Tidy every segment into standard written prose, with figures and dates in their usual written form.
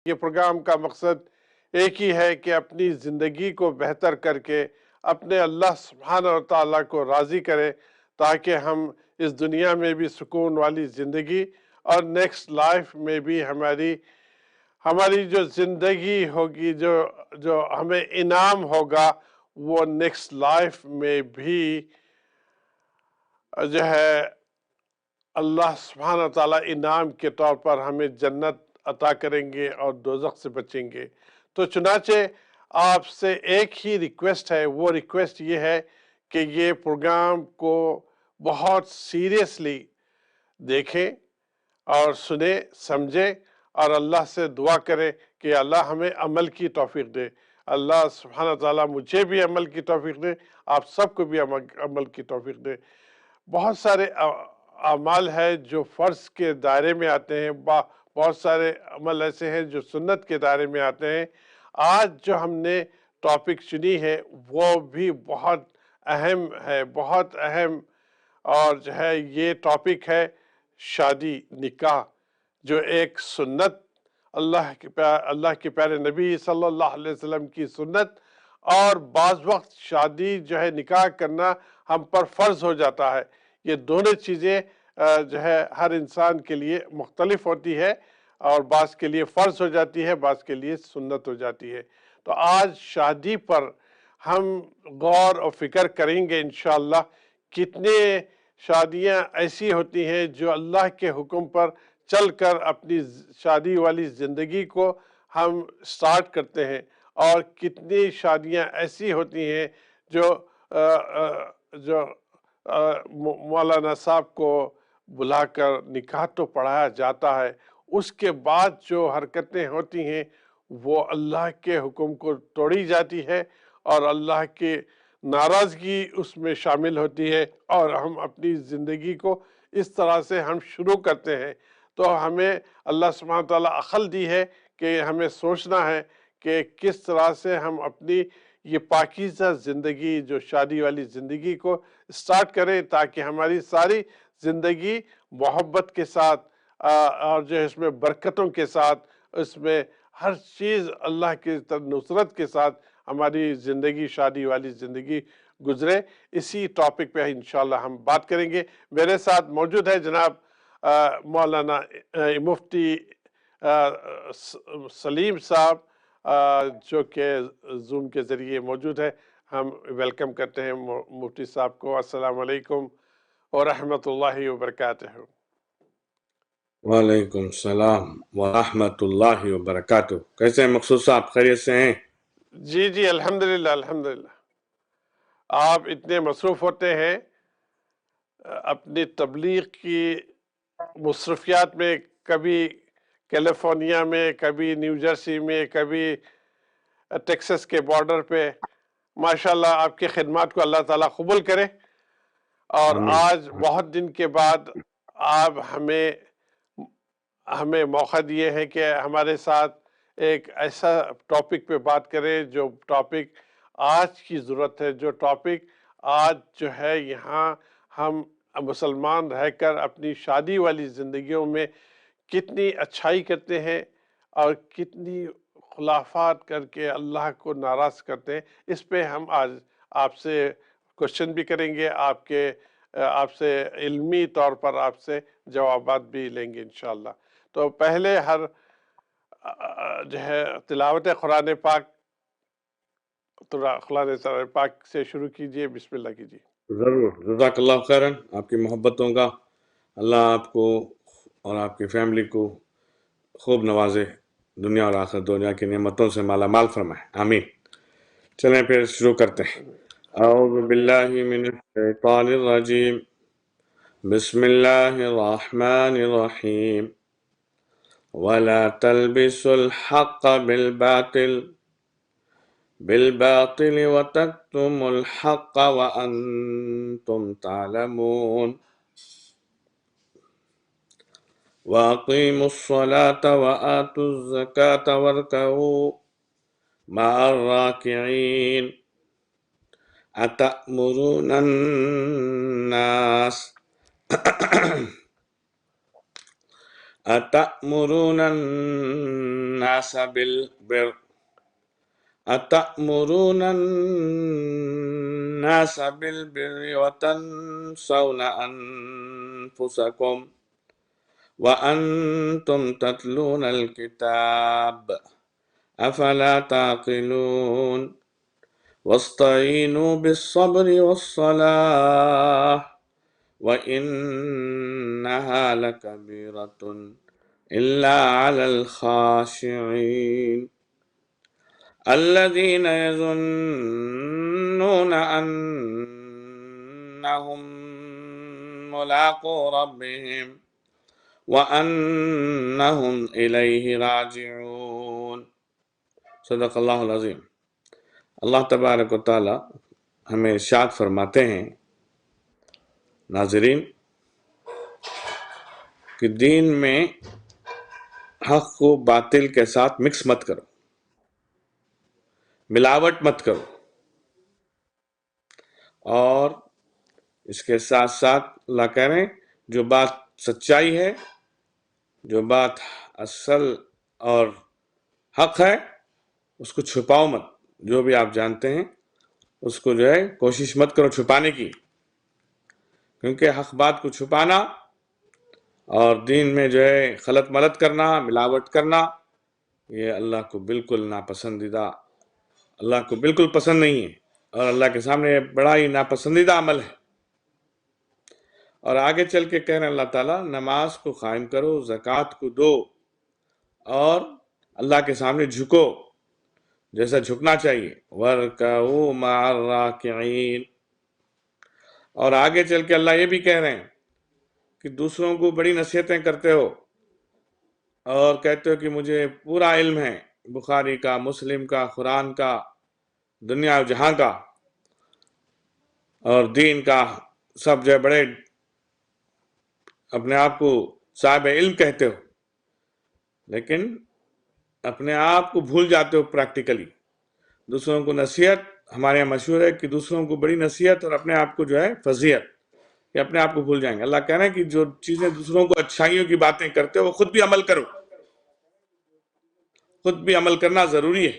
یہ پروگرام کا مقصد ایک ہی ہے کہ اپنی زندگی کو بہتر کر کے اپنے اللہ سبحانہ و تعالیٰ کو راضی کرے، تاکہ ہم اس دنیا میں بھی سکون والی زندگی اور نیکسٹ لائف میں بھی ہماری جو زندگی ہوگی، جو ہمیں انعام ہوگا، وہ نیکسٹ لائف میں بھی جو ہے اللہ سبحانہ و تعالیٰ انعام کے طور پر ہمیں جنت عطا کریں گے اور دوزخ سے بچیں گے۔ تو چنانچہ آپ سے ایک ہی ریکویسٹ ہے، وہ ریکویسٹ یہ ہے کہ یہ پروگرام کو بہت سیریسلی دیکھیں اور سنیں، سمجھیں، اور اللہ سے دعا کریں کہ اللہ ہمیں عمل کی توفیق دے۔ اللہ سبحانہ تعالیٰ مجھے بھی عمل کی توفیق دے، آپ سب کو بھی عمل کی توفیق دے۔ بہت سارے اعمال ہے جو فرض کے دائرے میں آتے ہیں، بہت سارے عمل ایسے ہیں جو سنت کے دائرے میں آتے ہیں۔ آج جو ہم نے ٹاپک چنی ہے وہ بھی بہت اہم ہے، بہت اہم، اور جو ہے یہ ٹاپک ہے شادی، نکاح، جو ایک سنت، اللہ کے پیارے نبی صلی اللہ علیہ وسلم کی سنت، اور بعض وقت شادی جو ہے نکاح کرنا ہم پر فرض ہو جاتا ہے۔ یہ دونوں چیزیں جو ہے ہر انسان کے لیے مختلف ہوتی ہے، اور بعض کے لیے فرض ہو جاتی ہے، بعض کے لیے سنت ہو جاتی ہے۔ تو آج شادی پر ہم غور و فکر کریں گے انشاءاللہ۔ کتنے شادیاں ایسی ہوتی ہیں جو اللہ کے حکم پر چل کر اپنی شادی والی زندگی کو ہم سٹارٹ کرتے ہیں، اور کتنی شادیاں ایسی ہوتی ہیں جو مولانا صاحب کو بلا کر نکاح تو پڑھایا جاتا ہے، اس کے بعد جو حرکتیں ہوتی ہیں وہ اللہ کے حکم کو توڑی جاتی ہے، اور اللہ کی ناراضگی اس میں شامل ہوتی ہے، اور ہم اپنی زندگی کو اس طرح سے ہم شروع کرتے ہیں۔ تو ہمیں اللہ سبحانہ تعالیٰ عقل دی ہے کہ ہمیں سوچنا ہے کہ کس طرح سے ہم اپنی یہ پاکیزہ زندگی، جو شادی والی زندگی کو سٹارٹ کریں، تاکہ ہماری ساری زندگی محبت کے ساتھ اور جو اس میں برکتوں کے ساتھ، اس میں ہر چیز اللہ کی نصرت کے ساتھ ہماری زندگی، شادی والی زندگی گزرے۔ اسی ٹاپک پہ انشاءاللہ ہم بات کریں گے۔ میرے ساتھ موجود ہے جناب مولانا مفتی سلیم صاحب، جو کہ زوم کے ذریعے موجود ہے۔ ہم ویلکم کرتے ہیں مفتی صاحب کو۔ السلام علیکم ورحمۃ اللہ وبرکاتہ۔ وعلیکم السلام ورحمۃ اللہ وبرکاتہ۔ کیسے ہیں مقصود صاحب، خیریت سے ہیں؟ جی الحمدللہ الحمدللہ۔ آپ اتنے مصروف ہوتے ہیں اپنی تبلیغ کی مصروفیات میں، کبھی کیلیفورنیا میں، کبھی نیو جرسی میں، کبھی ٹیکسس کے بارڈر پہ۔ ماشاءاللہ آپ کی خدمات کو اللہ تعالیٰ قبول کرے۔ اور آج بہت دن کے بعد آپ ہمیں موقع دیے ہیں کہ ہمارے ساتھ ایک ایسا ٹاپک پہ بات کریں جو ٹاپک آج کی ضرورت ہے، جو ٹاپک آج جو ہے یہاں ہم مسلمان رہ کر اپنی شادی والی زندگیوں میں کتنی اچھائی کرتے ہیں اور کتنی خلافات کر کے اللہ کو ناراض کرتے ہیں۔ اس پہ ہم آج آپ سے کوشچن بھی کریں گے، آپ سے علمی طور پر آپ سے جوابات بھی لیں گے انشاءاللہ۔ تو پہلے جو ہے تلاوت قرآن پاک سے شروع کیجئے۔ بسم اللہ کیجئے۔ ضرور، جزاک اللہ خیرن۔ آپ کی محبتوں کا اللہ آپ کو اور آپ کی فیملی کو خوب نوازے، دنیا اور آخرت دنیا کی نعمتوں سے مالا مال فرمائے، آمین۔ چلیں پھر شروع کرتے ہیں۔ اعوذ باللہ من الشیطان الرجیم، بسم اللہ الرحمن الرحیم۔ ولا تلبسوا الحق بالباطل وتكتموا الحق وأنتم تعلمون، وأقيموا الصلاة وآتوا الزكاة واركعوا مع الراكعين، أتأمرون أتأمرون الناس بالبر أتأمرون الناس بالبر وتنسون أنفسكم وأنتم تتلون الكتاب أفلا تعقلون واستعينوا بالصبر والصلاة وإنها لكبيرة إلا على الخاشعين الذين يظنون أنهم ملاقو ربهم وأنهم إليه راجعون صدق اللہ العظیم۔ اللہ تبارک و تعالی ہمیں ارشاد فرماتے ہیں ناظرین کہ دین میں حق کو باطل کے ساتھ مکس مت کرو، ملاوٹ مت کرو، اور اس کے ساتھ ساتھ اللہ کہہ رہے ہیں جو بات سچائی ہے، جو بات اصل اور حق ہے اس کو چھپاؤ مت، جو بھی آپ جانتے ہیں اس کو جو ہے کوشش مت کرو چھپانے کی، کیونکہ حق بات کو چھپانا اور دین میں جو ہے خلط ملط کرنا، ملاوٹ کرنا، یہ اللہ کو بالکل ناپسندیدہ، اللہ کو بالکل پسند نہیں ہے، اور اللہ کے سامنے بڑا ہی ناپسندیدہ عمل ہے۔ اور آگے چل کے کہہ رہے ہیں اللہ تعالیٰ نماز کو قائم کرو، زکوٰۃ کو دو، اور اللہ کے سامنے جھکو جیسا جھکنا چاہیے، وَارْكَعُوا مَعَ الرَّاكِعِينَ۔ اور آگے چل کے اللہ یہ بھی کہہ رہے ہیں کہ دوسروں کو بڑی نصیحتیں کرتے ہو اور کہتے ہو کہ مجھے پورا علم ہے، بخاری کا، مسلم کا، قرآن کا، دنیا و جہاں کا اور دین کا، سب جو ہے بڑے اپنے آپ کو صاحب علم کہتے ہو، لیکن اپنے آپ کو بھول جاتے ہو پریکٹیکلی۔ دوسروں کو نصیحت، ہمارے یہاں مشہور ہے کہ دوسروں کو بڑی نصیحت اور اپنے آپ کو جو ہے فضیحت، کہ اپنے آپ کو بھول جائیں گے۔ اللہ کہہ رہے ہیں کہ جو چیزیں دوسروں کو اچھائیوں کی باتیں کرتے ہو وہ خود بھی عمل کرو، خود بھی عمل کرنا ضروری ہے۔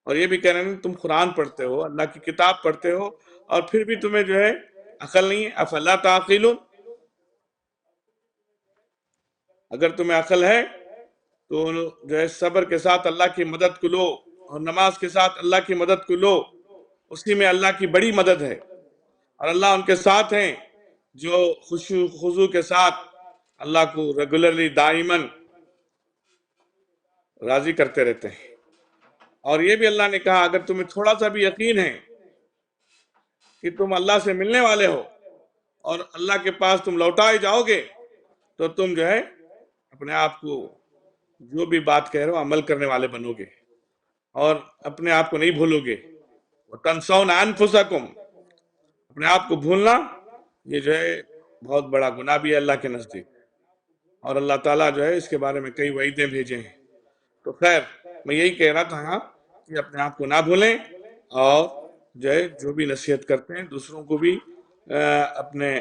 اور یہ بھی کہہ رہے ہیں تم قرآن پڑھتے ہو، اللہ کی کتاب پڑھتے ہو، اور پھر بھی تمہیں جو ہے عقل نہیں ہے، افلا تعقلون۔ اگر تمہیں عقل ہے تو جو ہے صبر کے ساتھ اللہ کی مدد کو لو، اور نماز کے ساتھ اللہ کی مدد کو لو، اسی میں اللہ کی بڑی مدد ہے، اور اللہ ان کے ساتھ ہیں جو خشوع خضوع کے ساتھ اللہ کو ریگولرلی دائماً راضی کرتے رہتے ہیں۔ اور یہ بھی اللہ نے کہا اگر تمہیں تھوڑا سا بھی یقین ہے کہ تم اللہ سے ملنے والے ہو اور اللہ کے پاس تم لوٹائے جاؤ گے، تو تم جو ہے اپنے آپ کو جو بھی بات کہہ رہے ہو عمل کرنے والے بنو گے، اور اپنے آپ کو نہیں بھولو گے۔ وَتَنْسَوْنَ أَنفُسَكُمْ، اپنے آپ کو بھولنا یہ جو ہے بہت بڑا گناہ بھی ہے اللہ کے نزدیک، اور اللہ تعالیٰ جو ہے اس کے بارے میں کئی وعیدیں بھیجے ہیں۔ تو خیر میں یہی کہہ رہا تھا کہ اپنے آپ کو نہ بھولیں، اور جو ہے جو بھی نصیحت کرتے ہیں دوسروں کو بھی اپنے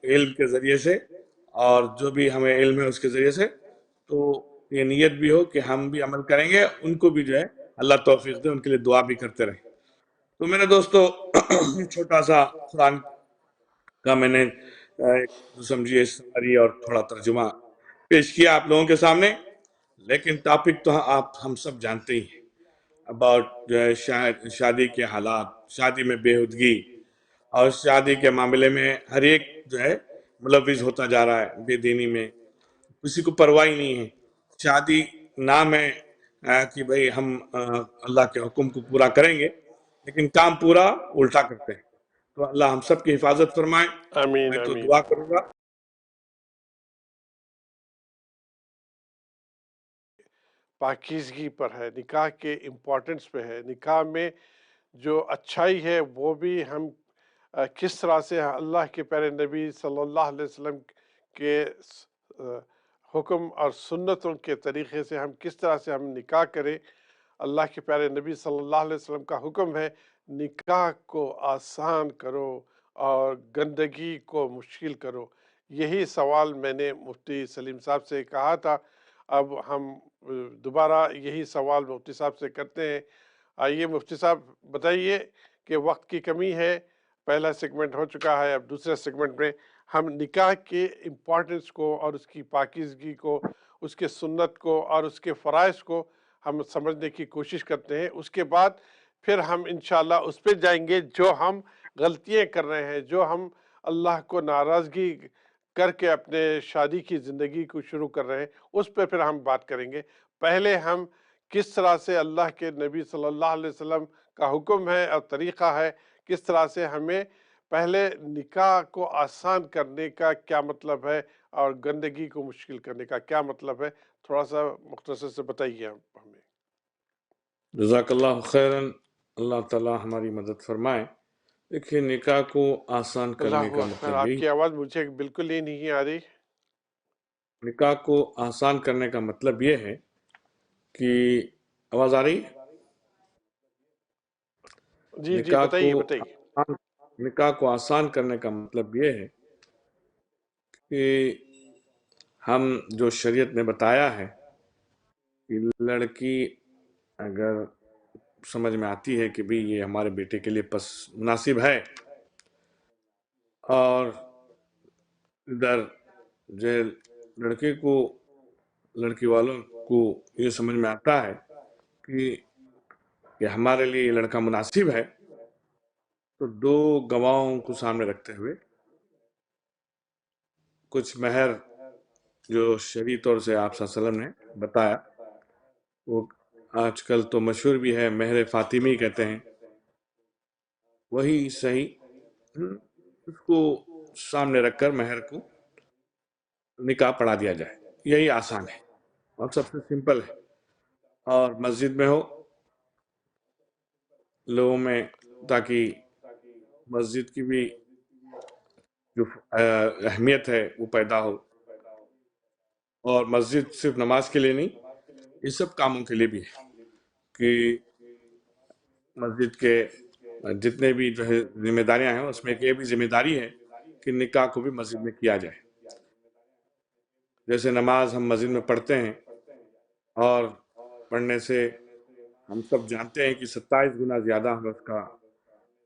علم کے ذریعے سے، اور جو بھی ہمیں علم ہے اس کے ذریعے سے، تو یہ نیت بھی ہو کہ ہم بھی عمل کریں گے، ان کو بھی جو ہے اللہ توفیق دے، ان کے لیے دعا بھی کرتے رہیں۔ تو میرے دوستو چھوٹا سا قرآن کا میں نے سمجھیے سمری اور تھوڑا ترجمہ پیش کیا آپ لوگوں کے سامنے، لیکن ٹاپک تو آپ ہم سب جانتے ہی ہیں اباؤٹ جو ہے شادی کے حالات، شادی میں بےہودگی، اور شادی کے معاملے میں ہر ایک جو ہے ملوث ہوتا جا رہا ہے بے دینی میں، کسی کو پرواہ ہی نہیں ہے۔ شادی نام ہے کہ بھئی ہم اللہ کے حکم کو پورا کریں گے، لیکن کام پورا الٹا کرتے ہیں۔ تو اللہ ہم سب کی حفاظت فرمائے۔ آمین میں تو آمین۔ دعا کروں گا پاکیزگی پر ہے، نکاح کے امپورٹنس پہ ہے، نکاح میں جو اچھائی ہے وہ بھی ہم کس طرح سے اللہ کے پیارے نبی صلی اللہ علیہ وسلم کے حکم اور سنتوں کے طریقے سے ہم کس طرح سے ہم نکاح کریں۔ اللہ کے پیارے نبی صلی اللہ علیہ وسلم کا حکم ہے نکاح کو آسان کرو اور گندگی کو مشکل کرو۔ یہی سوال میں نے مفتی سلیم صاحب سے کہا تھا، اب ہم دوبارہ یہی سوال مفتی صاحب سے کرتے ہیں۔ آئیے مفتی صاحب بتائیے کہ وقت کی کمی ہے، پہلا سیگمنٹ ہو چکا ہے، اب دوسرے سیگمنٹ میں ہم نکاح کے امپورٹنس کو اور اس کی پاکیزگی کو، اس کے سنت کو اور اس کے فرائض کو ہم سمجھنے کی کوشش کرتے ہیں۔ اس کے بعد پھر ہم انشاءاللہ اس پہ جائیں گے جو ہم غلطیاں کر رہے ہیں، جو ہم اللہ کو ناراضگی کر کے اپنے شادی کی زندگی کو شروع کر رہے ہیں، اس پہ پھر ہم بات کریں گے۔ پہلے ہم کس طرح سے اللہ کے نبی صلی اللہ علیہ وسلم کا حکم ہے اور طریقہ ہے، کس طرح سے ہمیں پہلے نکاح کو آسان کرنے کا کیا مطلب ہے اور گندگی کو مشکل کرنے کا کیا مطلب ہے، تھوڑا سا مختصر سے بتائیے ہمیں۔ جزاک اللہ خیرن، اللہ تعالیٰ ہماری مدد فرمائے۔ دیکھیے، نکاح کو آسان کرنے اللہ کا اکبر، مطلب آپ یہی، کی آواز مجھے بالکل ہی نہیں آ رہی۔ نکاح کو آسان کرنے کا مطلب یہ ہے کہ، آواز آ رہی ہے؟ جی جی، نکاح کو بتائیے بتائیے۔ نکاح کو آسان کرنے کا مطلب یہ ہے کہ ہم جو شریعت نے بتایا ہے کہ لڑکی اگر سمجھ میں آتی ہے کہ بھی یہ ہمارے بیٹے کے لیے مناسب ہے، اور ادھر جو لڑکی والوں کو یہ سمجھ میں آتا ہے کہ ہمارے لیے یہ لڑکا مناسب ہے، تو دو گواہوں کو سامنے رکھتے ہوئے کچھ مہر جو شرعی طور سے آپ صلی اللہ علیہ وسلم نے بتایا، وہ آج کل تو مشہور بھی ہے، مہر فاطمی کہتے ہیں، وہی صحیح، اس کو سامنے رکھ کر مہر کو نکاح پڑھا دیا جائے۔ یہی آسان ہے اور سب سے سمپل ہے، اور مسجد میں ہو لوگوں میں، تاکہ مسجد کی بھی جو اہمیت ہے وہ پیدا ہو، اور مسجد صرف نماز کے لیے نہیں، یہ سب کاموں کے لیے بھی ہے کہ مسجد کے جتنے بھی جو ہے ذمہ داریاں ہیں، اس میں ایک یہ بھی ذمہ داری ہے کہ نکاح کو بھی مسجد میں کیا جائے۔ جیسے نماز ہم مسجد میں پڑھتے ہیں، اور پڑھنے سے ہم سب جانتے ہیں کہ 27 گنا زیادہ ہمیں اس کا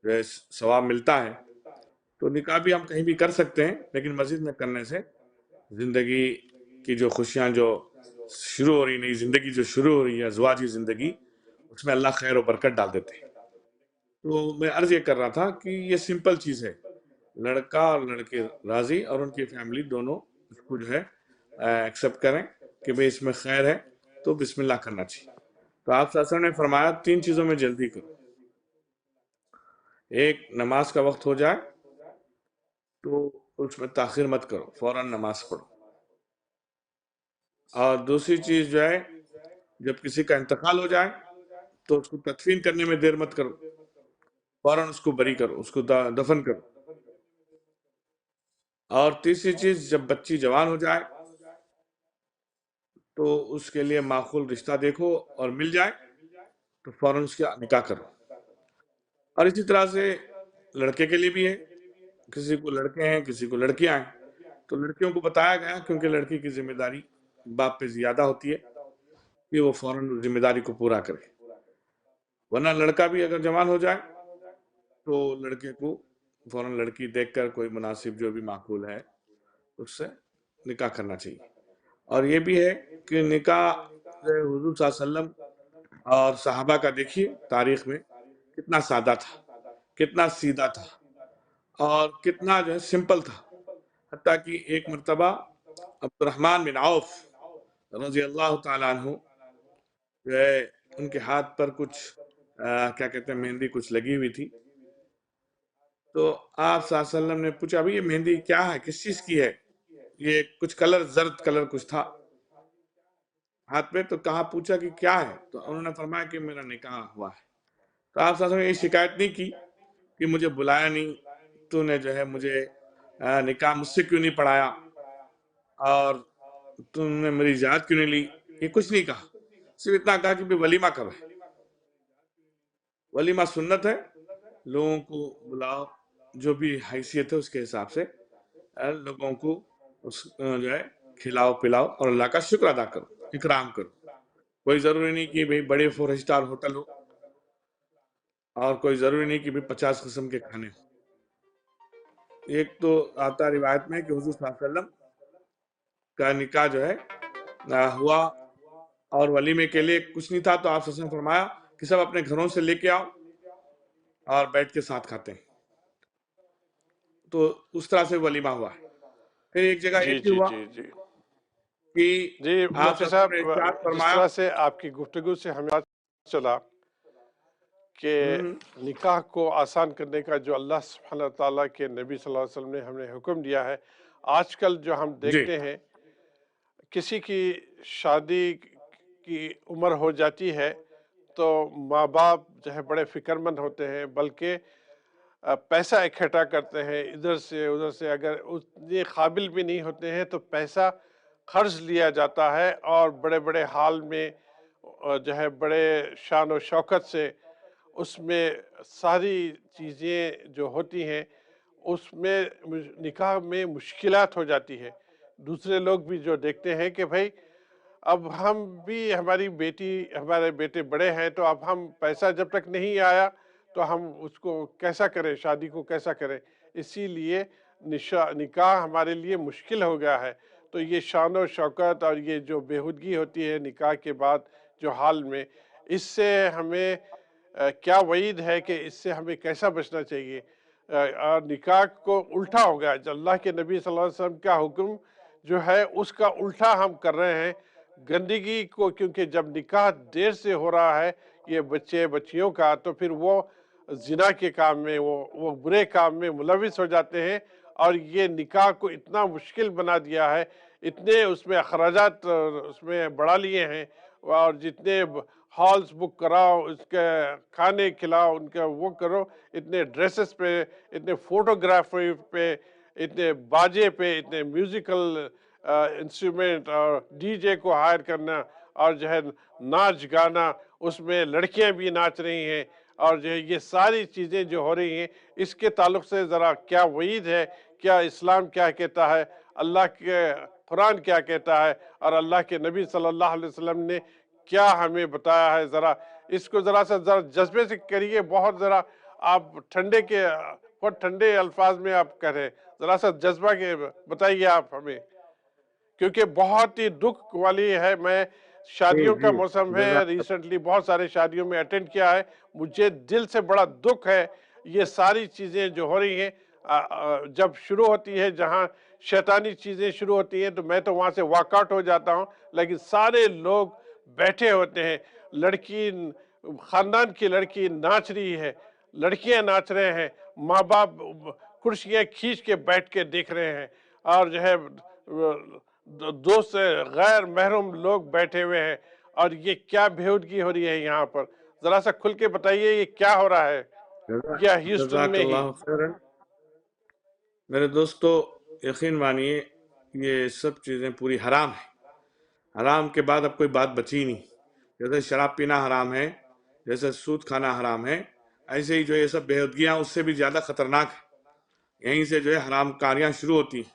جو ہے ثواب ملتا ہے، تو نکاح بھی ہم کہیں بھی کر سکتے ہیں، لیکن مسجد میں کرنے سے زندگی کی جو خوشیاں جو شروع ہو رہی، نئی زندگی جو شروع ہو رہی ہے، ازواجی زندگی، اس میں اللہ خیر و برکت ڈال دیتے ہیں۔ تو میں عرض یہ کر رہا تھا کہ یہ سمپل چیز ہے، لڑکا اور لڑکی راضی اور ان کی فیملی دونوں اس کو جو ہے ایکسیپٹ کریں کہ بھئی اس میں خیر ہے، تو بسم اللہ کرنا چاہیے۔ تو آپ صلی اللہ علیہ وسلم نے فرمایا 3 چیزوں میں جلدی کرو۔ ایک، نماز کا وقت ہو جائے تو اس میں تاخیر مت کرو، فوراً نماز پڑھو۔ اور دوسری چیز جو ہے، جب کسی کا انتقال ہو جائے تو اس کو تدفین کرنے میں دیر مت کرو، فوراً اس کو بری کرو، اس کو دفن کرو۔ اور تیسری چیز، جب بچی جوان ہو جائے تو اس کے لیے معقول رشتہ دیکھو، اور مل جائے تو فوراً اس کا نکاح کرو۔ اور اسی طرح سے لڑکے کے لیے بھی ہے، کسی کو لڑکے ہیں، کسی کو لڑکیاں ہیں، تو لڑکیوں کو بتایا گیا کیونکہ لڑکی کی ذمہ داری باپ پہ زیادہ ہوتی ہے کہ وہ فوراً ذمہ داری کو پورا کرے، ورنہ لڑکا بھی اگر جوان ہو جائے تو لڑکے کو فوراً لڑکی دیکھ کر کوئی مناسب جو بھی معقول ہے اس سے نکاح کرنا چاہیے۔ اور یہ بھی ہے کہ نکاح حضور صلی اللہ علیہ وسلم اور صحابہ کا دیکھیے تاریخ میں کتنا سادہ تھا، کتنا سیدھا تھا، اور کتنا جو ہے سمپل تھا، حتیٰ کہ ایک مرتبہ عبد الرحمن بن عوف رضی اللہ تعالیٰ عنہ جو ہے، ان کے ہاتھ پر کچھ کیا کہتے ہیں، مہندی کچھ لگی ہوئی تھی، تو آپ صلی اللہ علیہ وسلم نے پوچھا بھئی یہ مہندی کیا ہے، کس چیز کی ہے؟ یہ کچھ کلر، زرد کلر کچھ تھا ہاتھ پہ، تو کہا، پوچھا کہ کیا ہے؟ تو انہوں نے فرمایا کہ میرا نکاح ہوا ہے۔ تو آپ صلی اللہ علیہ وسلم نے یہ شکایت نہیں کی کہ مجھے بلایا نہیں، تو نے جو ہے مجھے نکاح مجھ سے کیوں نہیں پڑھایا، اور تم نے میری اجازت کیوں نہیں لی، یہ کچھ نہیں کہا، صرف اتنا کہا کہ ولیمہ کب ہے؟ ولیمہ سنت ہے، لوگوں کو بلاؤ، جو بھی حیثیت ہے اس کے حساب سے لوگوں کو اس جو ہے کھلاؤ پلاؤ اور اللہ کا شکر ادا کرو، اکرام کرو. کوئی ضروری نہیں کہ بھئی بڑے 4 اسٹار ہوٹل ہو، اور کوئی ضروری نہیں کہ بھئی 50 قسم کے کھانے ہو. ایک تو آتا روایت میں کہ حضور صلی اللہ علیہ وسلم کا نکاح جو ہے ہوا، اور ولیمے کے لیے کچھ نہیں تھا، تو آپ صلی اللہ علیہ وسلم فرمایا کہ سب اپنے گھروں سے لے کے آؤ اور بیٹھ کے ساتھ کھاتے ہیں. تو اس طرح سے ولیمہ ہوا ہے. پھر ایک جگہ جی ایک بھی جی ہوا جی جی کہ جی آپ مفتی صلی اللہ علیہ صاحب، وسلم نے ارشاد جس فرمایا. طرح سے آپ کی گفتگو سے ہمیں پتہ چلا کہ نکاح کو آسان کرنے کا جو اللہ سبحانہ تعالیٰ کے نبی صلی اللہ علیہ وسلم نے ہمیں حکم دیا ہے، آج کل جو ہم جی دیکھتے ہیں کسی کی شادی کی عمر ہو جاتی ہے تو ماں باپ جو ہے بڑے فکر مند ہوتے ہیں، بلکہ پیسہ اکٹھا کرتے ہیں ادھر سے ادھر سے. اگر اتنے قابل بھی نہیں ہوتے ہیں تو پیسہ قرض لیا جاتا ہے، اور بڑے بڑے حال میں جو ہے بڑے شان و شوکت سے اس میں ساری چیزیں جو ہوتی ہیں اس میں نکاح میں مشکلات ہو جاتی ہے. دوسرے لوگ بھی جو دیکھتے ہیں کہ بھائی اب ہم بھی، ہماری بیٹی ہمارے بیٹے بڑے ہیں، تو اب ہم پیسہ جب تک نہیں آیا تو ہم اس کو کیسا کریں، شادی کو کیسا کریں. اسی لیے نکاح ہمارے لیے مشکل ہو گیا ہے. تو یہ شان و شوکت اور یہ جو بےہودگی ہوتی ہے نکاح کے بعد جو حال میں، اس سے ہمیں کیا وعید ہے کہ اس سے ہمیں کیسا بچنا چاہیے. اور نکاح کو الٹا ہو گیا، جو اللہ کے نبی صلی اللہ علیہ وسلم کا حکم جو ہے اس کا الٹا ہم کر رہے ہیں. گندگی کو، کیونکہ جب نکاح دیر سے ہو رہا ہے یہ بچے بچیوں کا، تو پھر وہ زنا کے کام میں، وہ برے کام میں ملوث ہو جاتے ہیں. اور یہ نکاح کو اتنا مشکل بنا دیا ہے، اتنے اس میں اخراجات اس میں بڑھا لیے ہیں، اور جتنے ہالز بک کراؤ، اس کے کھانے کھلاؤ، ان کا وہ کرو، اتنے ڈریسز پہ، اتنے فوٹوگرافی پہ، اتنے باجے پہ، اتنے میوزیکل انسٹرومنٹ اور ڈی جے کو ہائر کرنا، اور جو ہے ناچ گانا، اس میں لڑکیاں بھی ناچ رہی ہیں، اور جو ہے یہ ساری چیزیں جو ہو رہی ہیں، اس کے تعلق سے ذرا کیا وعید ہے، کیا اسلام کیا کہتا ہے، اللہ کے قرآن کیا کہتا ہے، اور اللہ کے نبی صلی اللہ علیہ وسلم نے کیا ہمیں بتایا ہے. ذرا اس کو ذرا جذبے سے کریے، بہت ذرا آپ بہت ٹھنڈے الفاظ میں آپ کہہ رہے ہیں، ذرا سا جذبہ کے بتائیے آپ ہمیں، کیونکہ بہت ہی دکھ والی ہے. میں جی شادیوں کا جی موسم ہے، جزاک ریسنٹلی بہت سارے شادیوں میں اٹینڈ کیا ہے، مجھے دل سے بڑا دکھ ہے. یہ ساری چیزیں جو ہو رہی ہیں جب شروع ہوتی ہے، جہاں شیطانی چیزیں شروع ہوتی ہیں، تو میں تو وہاں سے واک آؤٹ ہو جاتا ہوں. لیکن سارے لوگ بیٹھے ہوتے ہیں، لڑکی، خاندان کی لڑکی ناچ رہی ہے، لڑکیاں ناچ رہے ہیں، ماں باپ کرسیاں کھینچ کے بیٹھ کے دیکھ رہے ہیں، اور جو ہے دوست غیر محرم لوگ بیٹھے ہوئے ہیں. اور یہ کیا بےہودگی ہو رہی ہے یہاں پر، ذرا سا کھل کے بتائیے یہ کیا ہو رہا ہے یا ہیوسٹن جزاک میں ہی. اللہ خیرن. میرے دوستو، یقین مانیے یہ سب چیزیں پوری حرام ہیں. حرام کے بعد اب کوئی بات بچی نہیں. جیسے شراب پینا حرام ہے، جیسے سود کھانا حرام ہے، ایسے ہی جو یہ سب بےہودگیاں اس سے بھی زیادہ خطرناک ہے. یہیں سے جو ہے حرام کاریاں شروع ہوتی ہیں.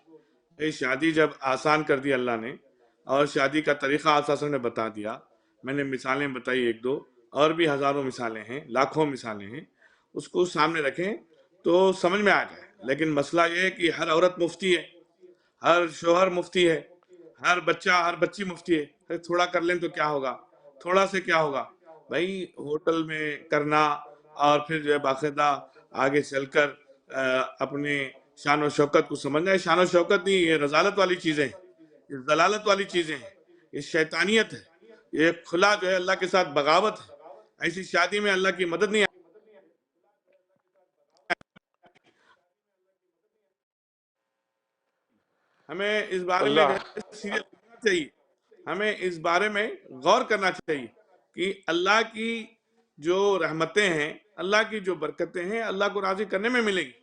یہ شادی جب آسان کر دی اللہ نے، اور شادی کا طریقہ آپ صلی اللہ علیہ وسلم نے بتا دیا، میں نے مثالیں بتائی ایک دو، اور بھی ہزاروں مثالیں ہیں، لاکھوں مثالیں ہیں، اس کو سامنے رکھیں تو سمجھ میں آ جائے. لیکن مسئلہ یہ ہے کہ ہر عورت مفتی ہے، ہر شوہر مفتی ہے، ہر بچہ ہر بچی مفتی ہے. تھوڑا کر لیں تو کیا ہوگا، تھوڑا سے کیا ہوگا بھائی. ہوٹل میں کرنا، اور پھر جو ہے باقاعدہ آگے چل کر اپنے شان و شوکت کو سمجھنا ہے. شان و شوکت نہیں، یہ رذالت والی چیزیں ہیں، یہ ضلالت والی چیزیں ہیں، یہ شیطانیت ہے، یہ کھلا جو ہے اللہ کے ساتھ بغاوت ہے. ایسی شادی میں اللہ کی مدد نہیں. ہمیں اس بارے میں جو اللہ ہے سیریس ہونا چاہیے، ہمیں اس بارے میں غور کرنا چاہیے کہ اللہ کی جو رحمتیں ہیں، اللہ کی جو برکتیں ہیں، اللہ کو راضی کرنے میں ملیں گی.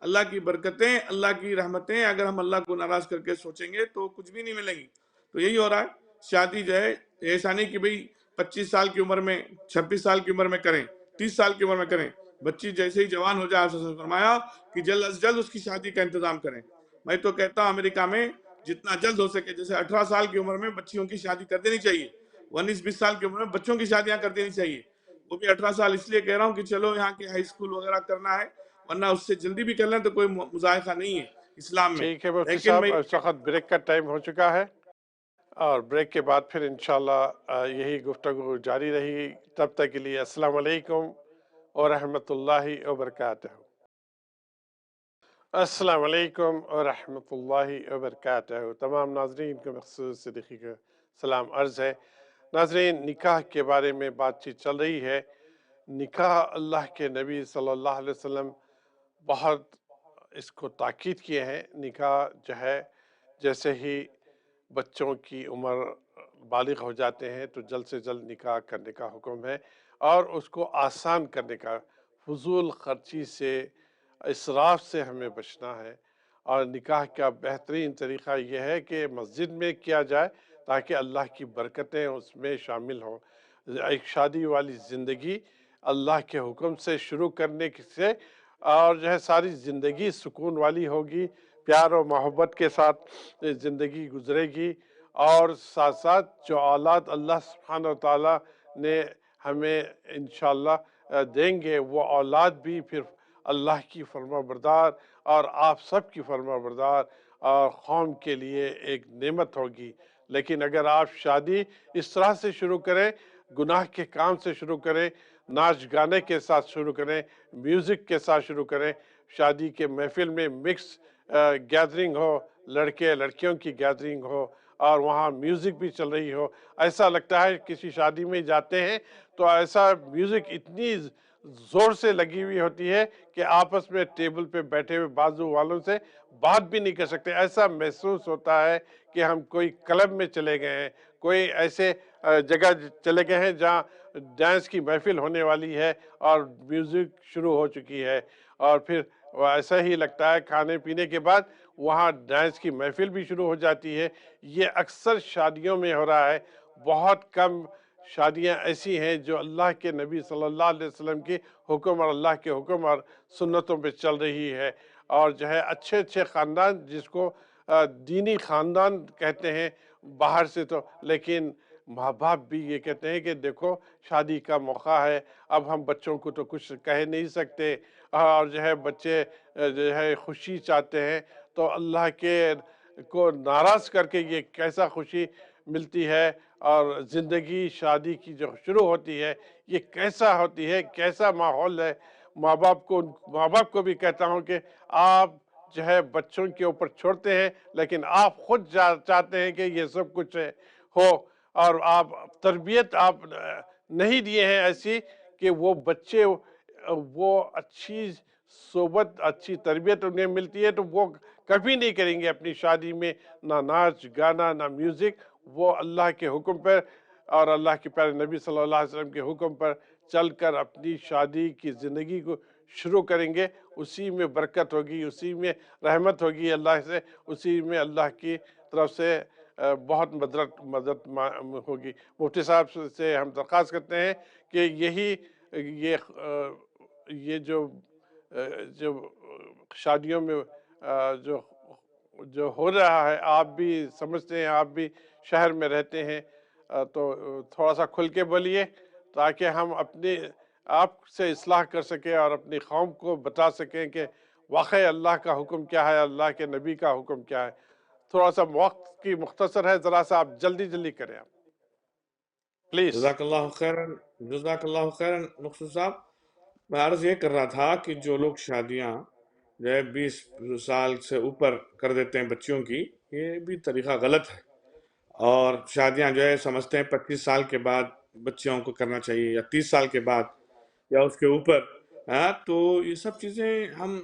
اللہ کی برکتیں، اللہ کی رحمتیں اگر ہم اللہ کو ناراض کر کے سوچیں گے تو کچھ بھی نہیں ملیں گی. تو یہی ہو رہا ہے. شادی جو ہے ایسا نہیں کہ بھئی 25 سال کی عمر میں، 26 سال کی عمر میں کریں، 30 سال کی عمر میں کریں. بچی جیسے ہی جوان ہو جائے، آپ نے فرمایا کہ جلد از جلد اس کی شادی کا انتظام کریں. میں تو کہتا ہوں امریکہ میں جتنا جلد ہو سکے، جیسے 18 سال کی عمر میں بچیوں کی شادی کر دینی چاہیے، 19-20 سال کی عمر میں بچوں کی شادیاں کر دینی چاہیے. وہ بھی 18 سال اس لیے کہہ رہا ہوں کہ چلو یہاں کے ہائی اسکول وغیرہ کرنا ہے، ورنہ اس سے جلدی بھی کر لیں تو کوئی مذائقہ نہیں ہے اسلام میں. ٹھیک ہے مفتی لیکن صاحب، میں اس وقت بریک کا ٹائم ہو چکا ہے، اور بریک کے بعد پھر انشاءاللہ یہی گفتگو جاری رہے گی. تب تک کے لیے السلام علیکم ورحمۃ اللہ وبرکاتہ. السلام علیکم ورحمۃ اللہ وبرکاتہ. تمام ناظرین کو مخصوص صدیقی کا سلام عرض ہے. ناظرین، نکاح کے بارے میں بات چیت چل رہی ہے. نکاح اللہ کے نبی صلی اللہ علیہ وسلم بہت اس کو تاکید کیے ہیں. نکاح جو ہے، جیسے ہی بچوں کی عمر بالغ ہو جاتے ہیں تو جلد سے جلد نکاح کرنے کا حکم ہے، اور اس کو آسان کرنے کا، فضول خرچی سے، اسراف سے ہمیں بچنا ہے. اور نکاح کا بہترین طریقہ یہ ہے کہ مسجد میں کیا جائے تاکہ اللہ کی برکتیں اس میں شامل ہوں. ایک شادی والی زندگی اللہ کے حکم سے شروع کرنے سے، اور جو ہے ساری زندگی سکون والی ہوگی، پیار و محبت کے ساتھ زندگی گزرے گی. اور ساتھ ساتھ جو اولاد اللہ سبحانہ و تعالیٰ نے ہمیں انشاءاللہ دیں گے، وہ اولاد بھی پھر اللہ کی فرما بردار اور آپ سب کی فرما بردار اور قوم کے لیے ایک نعمت ہوگی. لیکن اگر آپ شادی اس طرح سے شروع کریں، گناہ کے کام سے شروع کریں، ناچ گانے کے ساتھ شروع کریں، میوزک کے ساتھ شروع کریں، شادی کے محفل میں مکس گیدرنگ ہو، لڑکے لڑکیوں کی گیدرنگ ہو، اور وہاں میوزک بھی چل رہی ہو، ایسا لگتا ہے کسی شادی میں جاتے ہیں تو ایسا میوزک اتنی زور سے لگی ہوئی ہوتی ہے کہ آپس میں ٹیبل پہ بیٹھے ہوئے بازو والوں سے بات بھی نہیں کر سکتے. ایسا محسوس ہوتا ہے کہ ہم کوئی کلب میں چلے گئے ہیں، کوئی ایسے جگہ چلے گئے ہیں جہاں ڈانس کی محفل ہونے والی ہے اور میوزک شروع ہو چکی ہے. اور پھر ایسا ہی لگتا ہے کھانے پینے کے بعد وہاں ڈانس کی محفل بھی شروع ہو جاتی ہے. یہ اکثر شادیوں میں ہو رہا ہے. بہت کم شادیاں ایسی ہیں جو اللہ کے نبی صلی اللہ علیہ وسلم کی حکم اور اللہ کے حکم اور سنتوں پہ چل رہی ہے. اور جو ہے اچھے اچھے خاندان، جس کو دینی خاندان کہتے ہیں باہر سے، تو لیکن ماں باپ بھی یہ کہتے ہیں کہ دیکھو شادی کا موقع ہے، اب ہم بچوں کو تو کچھ کہہ نہیں سکتے، اور جو ہے بچے جو ہے خوشی چاہتے ہیں، تو اللہ کے کو ناراض کر کے یہ کیسا خوشی ملتی ہے. اور زندگی شادی کی جو شروع ہوتی ہے یہ کیسا ہوتی ہے، کیسا ماحول ہے. ماں باپ کو بھی کہتا ہوں کہ آپ جو ہے بچوں کے اوپر چھوڑتے ہیں، لیکن آپ خود چاہتے ہیں کہ یہ سب کچھ ہو، اور آپ تربیت آپ نہیں دیے ہیں ایسی کہ وہ بچے وہ اچھی صحبت، اچھی تربیت انہیں ملتی ہے تو وہ کبھی نہیں کریں گے اپنی شادی میں نہ ناچ گانا نہ میوزک. وہ اللہ کے حکم پر اور اللہ کے پیارے نبی صلی اللہ علیہ وسلم کے حکم پر چل کر اپنی شادی کی زندگی کو شروع کریں گے. اسی میں برکت ہوگی، اسی میں رحمت ہوگی اللہ سے، اسی میں اللہ کی طرف سے بہت مدد ہوگی. مفتی صاحب سے ہم درخواست کرتے ہیں کہ یہ جو شادیوں میں جو ہو رہا ہے، آپ بھی سمجھتے ہیں، آپ بھی شہر میں رہتے ہیں، تو تھوڑا سا کھل کے بولیے تاکہ ہم آپ سے اصلاح کر سکیں اور اپنی قوم کو بتا سکیں کہ واقعی اللہ کا حکم کیا ہے، اللہ کے نبی کا حکم کیا ہے. تھوڑا سا وقت کی مختصر ہے، ذرا سا آپ جلدی کریں آپ پلیز. جزاک اللہ خیرن، جزاک اللہ خیرن مقصود صاحب. میں عرض یہ کر رہا تھا کہ جو لوگ شادیاں جو ہے 20 سال سے اوپر کر دیتے ہیں بچیوں کی، یہ بھی طریقہ غلط ہے. اور شادیاں جو ہے سمجھتے ہیں 25 سال کے بعد بچیوں کو کرنا چاہیے، یا 30 سال کے بعد، یا اس کے اوپر. تو یہ سب چیزیں ہم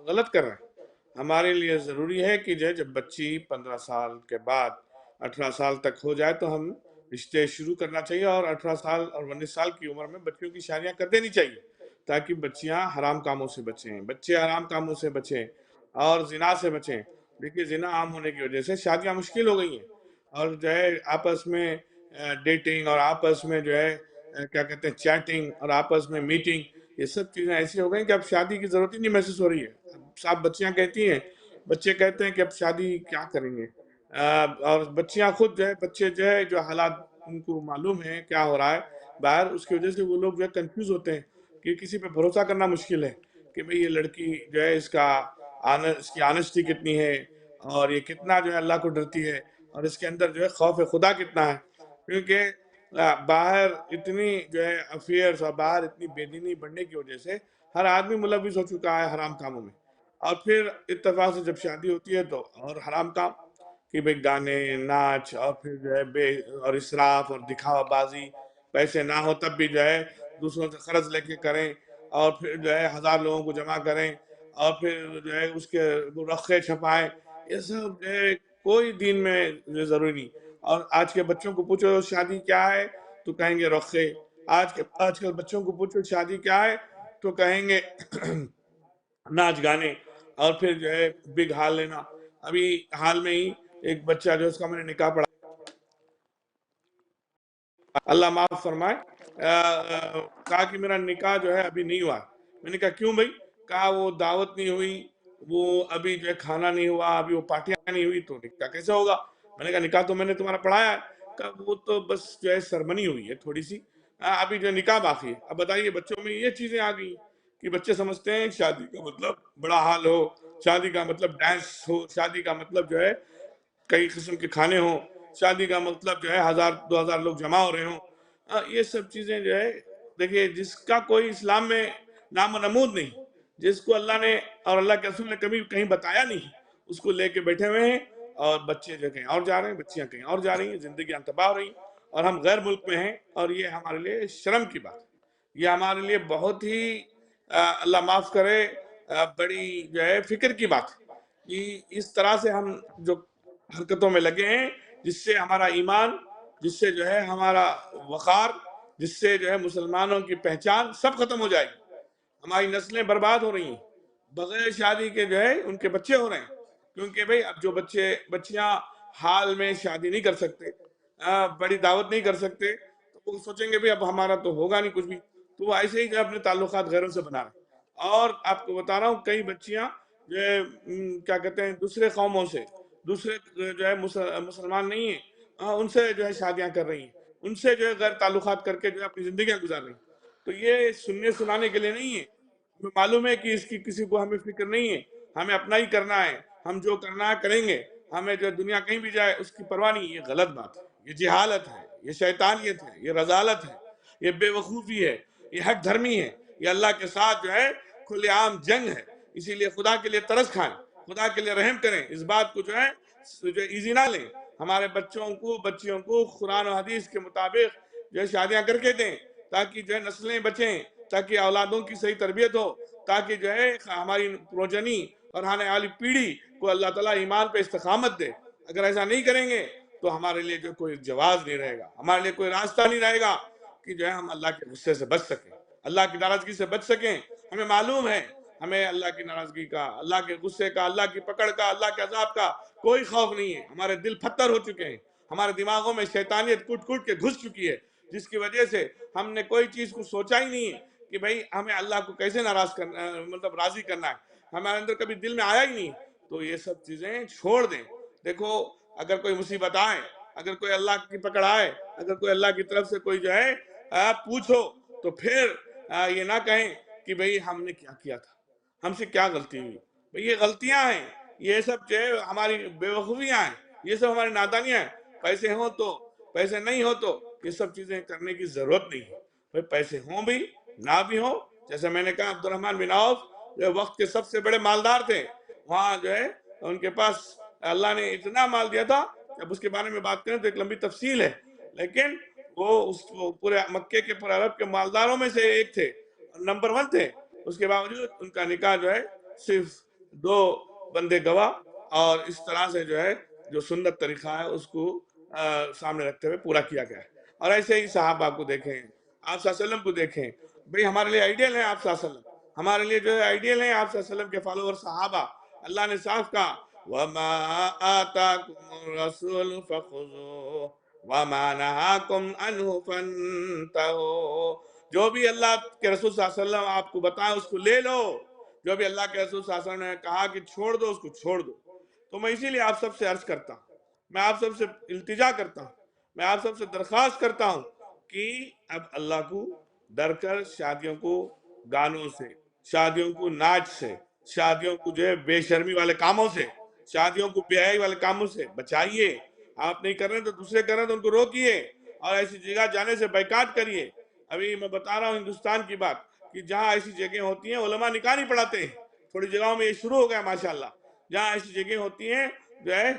غلط کر رہے ہیں. ہمارے لیے ضروری ہے کہ جب بچی 15 سال کے بعد 18 سال تک ہو جائے تو ہم رشتے شروع کرنا چاہیے، اور 18 سال اور 19 سال کی عمر میں بچیوں کی شادیاں کر دینی چاہیے تاکہ بچیاں حرام کاموں سے بچیں، بچے حرام کاموں سے بچیں اور زنا سے بچیں. دیکھیے زنا عام ہونے کی وجہ سے شادیاں مشکل ہو گئی ہیں، اور جو ہے آپس میں ڈیٹنگ اور آپس میں جو ہے کیا کہتے ہیں چیٹنگ اور آپس میں میٹنگ، یہ سب چیزیں ایسی ہو گئی کہ اب شادی کی ضرورت ہی نہیں محسوس ہو رہی ہے. صاحب بچیاں کہتی ہیں، بچے کہتے ہیں کہ اب شادی کیا کریں گے، اور بچیاں خود جو ہے بچے جو ہے جو حالات ان کو معلوم ہے کیا ہو رہا ہے باہر، اس کی وجہ سے وہ لوگ جو ہے کنفیوز ہوتے ہیں کہ کسی پہ بھروسہ کرنا مشکل ہے کہ بھئی یہ لڑکی جو ہے اس کی آنیسٹی کتنی ہے، اور یہ کتنا جو ہے اللہ کو ڈرتی ہے، اور اس کے اندر جو ہے خوف خدا کتنا ہے. کیونکہ باہر اتنی جو ہے افیئرز اور باہر اتنی بے دینی بڑھنے کی وجہ سے ہر آدمی ملوث ہو چکا ہے حرام کاموں میں. اور پھر اتفاق سے جب شادی ہوتی ہے تو اور حرام کام کہ بھئی گانے ناچ، اور پھر جو ہے اور اسراف اور دکھاوا بازی، پیسے نہ ہو تب بھی جو ہے دوسروں سے قرض لے کے کریں، اور پھر جو ہے 1000 لوگوں کو جمع کریں، اور پھر جو ہے اس کے رقے چھپائیں. یہ سب جو ہے کوئی دین میں ضروری نہیں. اور آج کے بچوں کو پوچھو شادی کیا ہے تو کہیں گے رقے. آج کل بچوں کو پوچھو شادی کیا ہے تو کہیں گے ناچ گانے، اور پھر جو ہے بگ ہال لینا. ابھی حال میں ہی ایک بچہ جو اس کا میں نے نکاح پڑھا، اللہ معاف فرمائے، کہا کہ میرا نکاح جو ہے ابھی نہیں ہوا. میں نے کہا کیوں بھائی؟ کہا وہ دعوت نہیں ہوئی، وہ ابھی جو ہے کھانا نہیں ہوا، ابھی وہ پارٹیاں نہیں ہوئی، تو نکاح کیسے ہوگا؟ میں نے کہا نکاح تو میں نے تمہارا پڑھایا ہے. کہا وہ تو بس جو ہے سرمنی ہوئی ہے تھوڑی سی، ابھی جو ہے نکاح باقی ہے. اب بتائیے بچوں میں یہ چیزیں آ گئی کہ بچے سمجھتے ہیں شادی کا مطلب بڑا حال ہو، شادی کا مطلب ڈانس ہو، شادی کا مطلب جو ہے کئی قسم کے کھانے ہوں، شادی کا مطلب جو ہے 1000 2000 لوگ جمع ہو رہے ہوں. یہ سب چیزیں جو ہے دیکھیے جس کا کوئی اسلام میں نام و نمود نہیں، جس کو اللہ نے اور اللہ کے رسول نے کبھی کہیں بتایا نہیں، اس کو لے کے بیٹھے ہوئے ہیں. اور بچے جو کہیں اور جا رہے ہیں، بچیاں کہیں اور جا رہی ہیں، زندگیاں تباہ ہو رہی ہیں، اور ہم غیر ملک میں ہیں. اور یہ ہمارے لیے شرم کی بات ہے، یہ ہمارے لیے بہت ہی اللہ معاف کرے بڑی جو ہے فکر کی بات ہے کہ اس طرح سے ہم جو حرکتوں میں لگے ہیں، جس سے ہمارا ایمان، جس سے جو ہے ہمارا وقار، جس سے جو ہے مسلمانوں کی پہچان سب ختم ہو جائے گی. ہماری نسلیں برباد ہو رہی ہیں، بغیر شادی کے جو ہے ان کے بچے ہو رہے ہیں. کیونکہ بھئی اب جو بچیاں حال میں شادی نہیں کر سکتے، بڑی دعوت نہیں کر سکتے، تو وہ سوچیں گے بھئی اب ہمارا تو ہوگا نہیں کچھ بھی، تو وہ ایسے ہی جو ہے اپنے تعلقات غیروں سے بنا رہے ہیں. اور آپ کو بتا رہا ہوں کئی بچیاں جو ہے کیا کہتے ہیں دوسرے قوموں سے، دوسرے جو ہے مسلمان نہیں ہیں، ان سے جو ہے شادیاں کر رہی ہیں، ان سے جو ہے غیر تعلقات کر کے جو ہے اپنی زندگیاں گزار رہی ہیں. تو یہ سننے سنانے کے لیے نہیں ہے. ہمیں معلوم ہے کہ اس کی کسی کو ہمیں فکر نہیں ہے، ہمیں اپنا ہی کرنا ہے، ہم جو کرنا ہے کریں گے، ہمیں جو دنیا کہیں بھی جائے اس کی پرواہ نہیں. یہ غلط بات ہے، یہ جہالت ہے، یہ شیطانیت ہے، یہ رذالت ہے، یہ بے وقوفی ہے، یہ حق دھرمی ہے، یہ اللہ کے ساتھ جو ہے کھلے عام جنگ ہے. اسی لیے خدا کے لیے ترس کھائیں، خدا کے لیے رحم کریں، اس بات کو جو ہے ایزی نہ لیں. ہمارے بچیوں کو قرآن و حدیث کے مطابق جو ہے شادیاں کر کے دیں، تاکہ جو ہے نسلیں بچیں، تاکہ اولادوں کی صحیح تربیت ہو، تاکہ جو ہے ہماری پروجنی اور آنے والی پیڑھی کو اللہ تعالیٰ ایمان پہ استقامت دے. اگر ایسا نہیں کریں گے تو ہمارے لیے جو کوئی جواز نہیں رہے گا، ہمارے لیے کوئی راستہ نہیں رہے گا کہ جو ہے ہم اللہ کے غصے سے بچ سکیں، اللہ کی ناراضگی سے بچ سکیں. ہمیں معلوم ہے ہمیں اللہ کی ناراضگی کا، اللہ کے غصے کا، اللہ کی پکڑ کا، اللہ کے عذاب کا کوئی خوف نہیں ہے. ہمارے دل پتھر ہو چکے ہیں، ہمارے دماغوں میں شیطانیت کوٹ کوٹ کے گھس چکی ہے، جس کی وجہ سے ہم نے کوئی چیز کو سوچا ہی نہیں ہے کہ بھئی ہمیں اللہ کو کیسے ناراض کرنا، مطلب راضی کرنا ہے. ہمارے اندر کبھی دل میں آیا ہی نہیں. تو یہ سب چیزیں چھوڑ دیں. دیکھو اگر کوئی مصیبت آئے، اگر کوئی اللہ کی پکڑ آئے، اگر کوئی اللہ کی طرف سے کوئی جو ہے پوچھو، تو پھر یہ نہ کہیں کہ بھئی ہم نے کیا کیا تھا، ہم سے کیا غلطی ہوئی. بھئی یہ غلطیاں ہیں، یہ سب جو ہے ہماری بے وقوفیاں ہیں، یہ سب ہماری نادانیاں ہیں. پیسے ہوں تو، پیسے نہیں ہو تو یہ سب چیزیں کرنے کی ضرورت نہیں ہے. بھئی پیسے ہوں بھی نہ بھی ہوں، جیسے میں نے کہا عبدالرحمن بن عوف جو وقت کے سب سے بڑے مالدار تھے، وہاں جو ہے ان کے پاس اللہ نے اتنا مال دیا تھا. اب اس کے بارے میں بات کریں تو ایک لمبی تفصیل ہے، لیکن وہ پورے مکے کے پورے عرب کے مالداروں میں سے ایک تھے، نمبر 1 تھے. اس کے باوجود ان کا نکاح جو ہے صرف 2 بندے گواہ، اور اس طرح سے جو ہے جو سنت طریقہ ہے اس کو سامنے رکھتے ہوئے پورا کیا گیا ہے. اور ایسے ہی صحابہ کو دیکھیں، آپ صلی اللہ علیہ وسلم کو دیکھیں. بھئی ہمارے لیے آئیڈیل ہیں آپ صلی اللہ علیہ وسلم، ہمارے لیے جو ہے آئیڈیل ہیں آپ صلی اللہ علیہ وسلم کے فالوور صحابہ. اللہ نے صاف کہا وَمَا آتَاكُمُ الرَّسُولُ فَخُذُوهُ وَمَا نَهَاكُمْ عَنْهُ فَانْتَهُوا. جو بھی اللہ کے رسول صلی اللہ علیہ وسلم آپ کو بتائیں اس کو لے لو، جو بھی اللہ کے رسول صلی اللہ علیہ وسلم نے کہا کہ چھوڑ دو اس کو چھوڑ دو. تو میں اسی لیے آپ سب سے عرض کرتا ہوں میں آپ سب سے التجا کرتا ہوں، میں آپ سب سے درخواست کرتا ہوں کہ اب اللہ کو ڈر کر شادیوں کو گانوں سے، شادیوں کو ناچ سے، شادیوں کو جو ہے بے شرمی والے کاموں سے، شادیوں کو بے حیائی والے کاموں سے بچائیے۔ آپ نہیں کر رہے تو دوسرے کر رہے ہیں تو ان کو روکیے، اور ایسی جگہ جانے سے بیکاٹ کریے۔ ابھی میں بتا رہا ہوں ہندوستان کی بات، کہ جہاں ایسی جگہ ہوتی ہیں علماء نکاح نہیں پڑھاتے ہیں، تھوڑی جگہوں میں یہ شروع ہو گیا ماشاءاللہ، جہاں ایسی جگہ ہوتی ہیں جو ہے